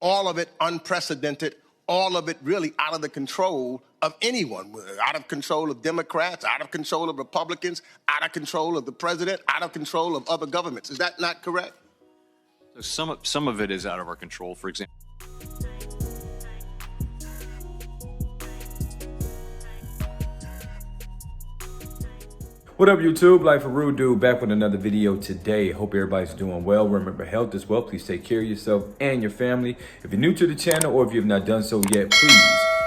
all of it unprecedented, all of it really out of the control of anyone, out of control of Democrats, out of control of Republicans, out of control of the president, out of control of other governments. Is that not correct? So some of it is out of our control. For example, what up, YouTube? LifeofRudeDude back with another video today. Hope everybody's doing well. Remember, health is wealth. Please take care of yourself and your family. If you're new to the channel or if you have not done so yet, please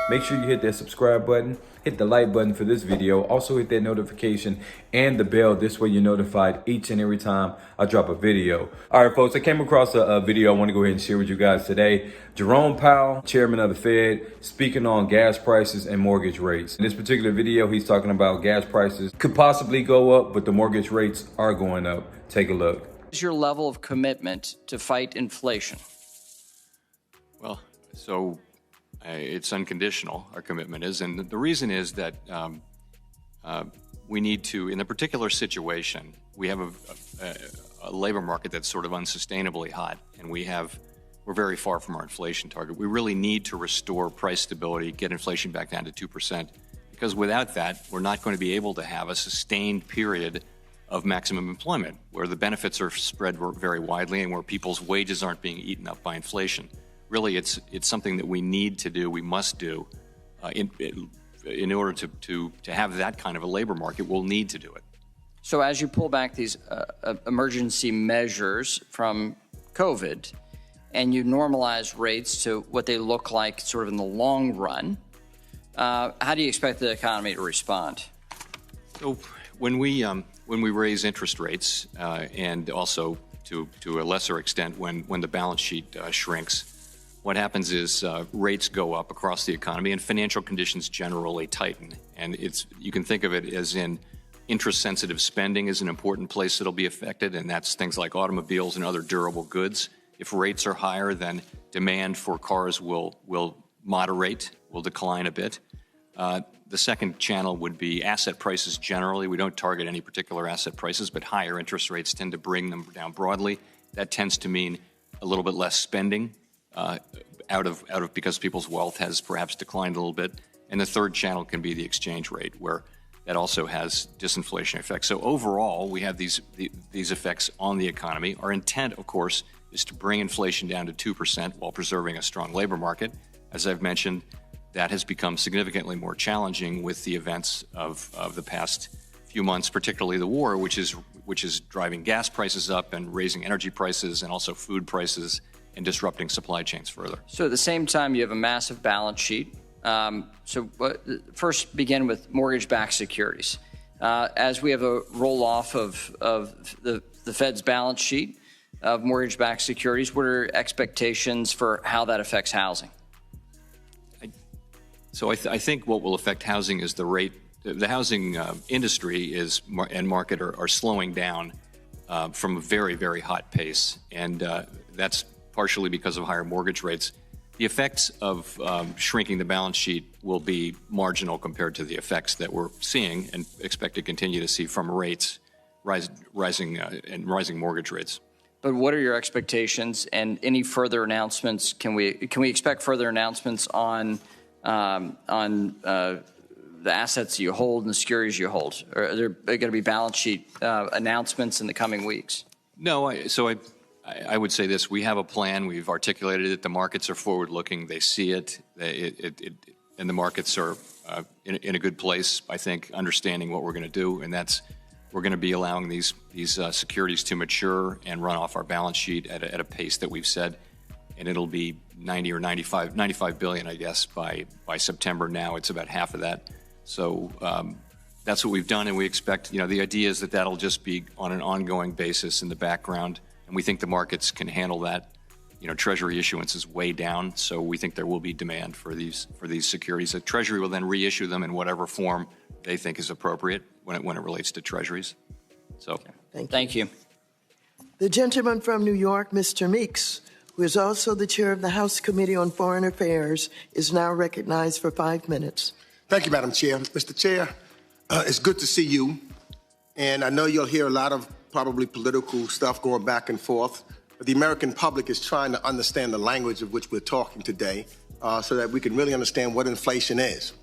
make sure you hit that subscribe button, hit the like button for this video. Also hit that notification and the bell. This way you're notified each and every time I drop a video. All right, folks, I came across a video I want to go ahead and share with you guys today. Jerome Powell, chairman of the Fed, speaking on gas prices and mortgage rates. In this particular video, he's talking about gas prices could possibly go up, but the mortgage rates are going up. Take a look. What is your level of commitment to fight inflation? well, so it's unconditional, our commitment is. And the reason is that we need to, in a particular situation, we have a labor market that's sort of unsustainably hot, and we're very far from our inflation target. We really need to restore price stability, get inflation back down to 2%, because without that, we're not going to be able to have a sustained period of maximum employment, where the benefits are spread very widely and where people's wages aren't being eaten up by inflation. Really, it's something that we need to do, we must do, in order to have that kind of a labor market. We'll need to do it. So as you pull back these emergency measures from COVID and you normalize rates to what they look like sort of in the long run, how do you expect the economy to respond? So when we raise interest rates, and also to a lesser extent when the balance sheet shrinks, what happens is rates go up across the economy and financial conditions generally tighten. And you can think of it as in interest-sensitive spending is an important place that'll be affected, and that's things like automobiles and other durable goods. If rates are higher, then demand for cars will moderate, will decline a bit. The second channel would be asset prices generally. We don't target any particular asset prices, but higher interest rates tend to bring them down broadly. That tends to mean a little bit less spending out of because people's wealth has perhaps declined a little bit. And the third channel can be the exchange rate, where that also has disinflation effects. So overall, we have these effects on the economy. Our intent, of course, is to bring inflation down to 2% while preserving a strong labor market. As I've mentioned, that has become significantly more challenging with the events of the past few months, particularly the war, which is driving gas prices up and raising energy prices and also food prices and disrupting supply chains further. So at the same time, you have a massive balance sheet. First begin with mortgage-backed securities. As we have a roll-off of the Fed's balance sheet of mortgage-backed securities, what are expectations for how that affects housing? So I think what will affect housing is the rate. The housing industry and market are slowing down from a very, very hot pace, and that's partially because of higher mortgage rates. The effects of shrinking the balance sheet will be marginal compared to the effects that we're seeing and expect to continue to see from rates rising mortgage rates. But what are your expectations and any further announcements? Can we expect further announcements on the assets you hold and the securities you hold? Or are there going to be balance sheet announcements in the coming weeks? No, I would say this. We have a plan. We've articulated it. The markets are forward-looking. They see it. And the markets are in a good place, I think, understanding what we're going to do. And we're going to be allowing these securities to mature and run off our balance sheet at a pace that we've said. And it'll be 90 or 95 billion, I guess, by September. Now it's about half of that. So that's what we've done, and we expect, the idea is that that'll just be on an ongoing basis in the background, and we think the markets can handle that. Treasury issuance is way down, so we think there will be demand for these securities. The Treasury will then reissue them in whatever form they think is appropriate when it relates to Treasuries. So, thank you. The gentleman from New York, Mr. Meeks, who is also the chair of the House Committee on Foreign Affairs, is now recognized for 5 minutes. Thank you, Madam Chair. Mr. Chair, it's good to see you. And I know you'll hear a lot of probably political stuff going back and forth. but the American public is trying to understand the language of which we're talking today so that we can really understand what inflation is.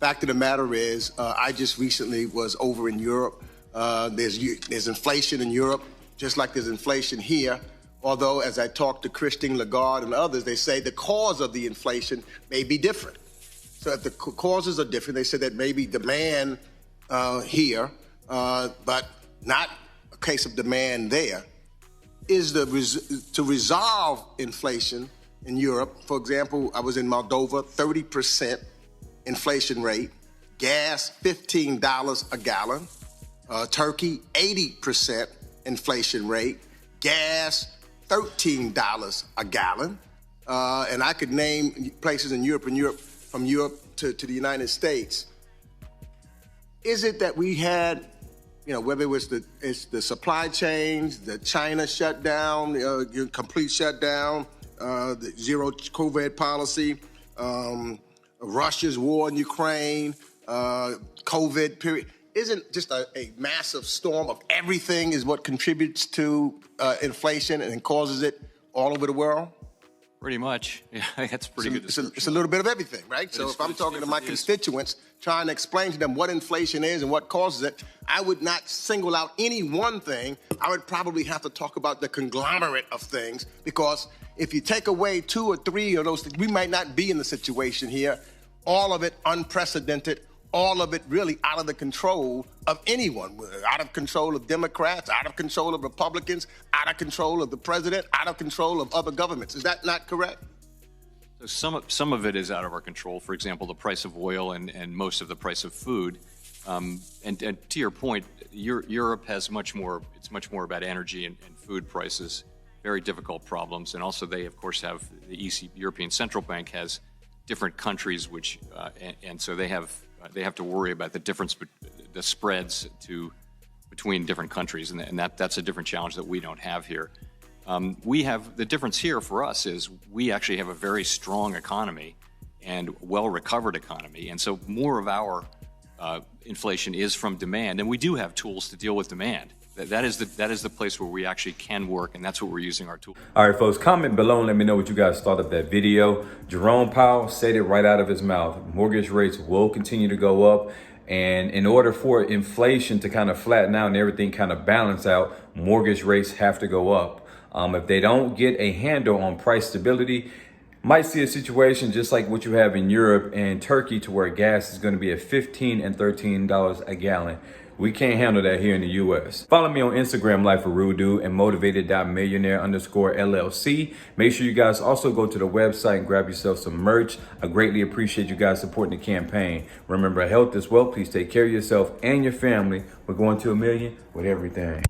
Fact of the matter is, I just recently was over in Europe. There's inflation in Europe, just like there's inflation here. Although, as I talked to Christine Lagarde and others, they say the cause of the inflation may be different. So if the causes are different, they said that maybe demand here, but not a case of demand there, is to resolve inflation in Europe. For example, I was in Moldova, 30% inflation rate, gas $15 a gallon, Turkey 80% inflation rate, gas $13 a gallon, and I could name places in Europe from Europe to the United States. Is it that we had, whether it's the supply chains, the China shutdown, complete shutdown, the zero COVID policy, Russia's war in Ukraine, COVID period? Isn't just a massive storm of everything is what contributes to inflation and causes it all over the world? Pretty much. Yeah, that's pretty good. It's a little bit of everything, right? So if I'm talking to my constituents, trying to explain to them what inflation is and what causes it, I would not single out any one thing. I would probably have to talk about the conglomerate of things, because if you take away 2 or 3 of those things, we might not be in the situation here. All of it unprecedented, all of it really out of the control of anyone, out of control of Democrats, out of control of Republicans, out of control of the president, out of control of other governments. Is that not correct? So some of it is out of our control. For example, the price of oil and most of the price of food. And to your point, Europe has it's much more about energy and food prices, very difficult problems. And also they, of course, have the European Central Bank has different countries, which, and so they have to worry about the spreads between different countries, and that's a different challenge that we don't have here. The difference here for us is we actually have a very strong economy and well-recovered economy, and so more of our inflation is from demand, and we do have tools to deal with demand. That is the place where we actually can work, and that's what we're using our tools. All right, folks, comment below and let me know what you guys thought of that video. Jerome Powell said it right out of his mouth. Mortgage rates will continue to go up. And in order for inflation to kind of flatten out and everything kind of balance out, mortgage rates have to go up. If they don't get a handle on price stability, might see a situation just like what you have in Europe and Turkey, to where gas is going to be at $15 and $13 a gallon. We can't handle that here in the U.S. Follow me on Instagram, LifeofRudeDude, and motivated.millionaire_LLC. Make sure you guys also go to the website and grab yourself some merch. I greatly appreciate you guys supporting the campaign. Remember, health is wealth. Please take care of yourself and your family. We're going to 1 million with everything.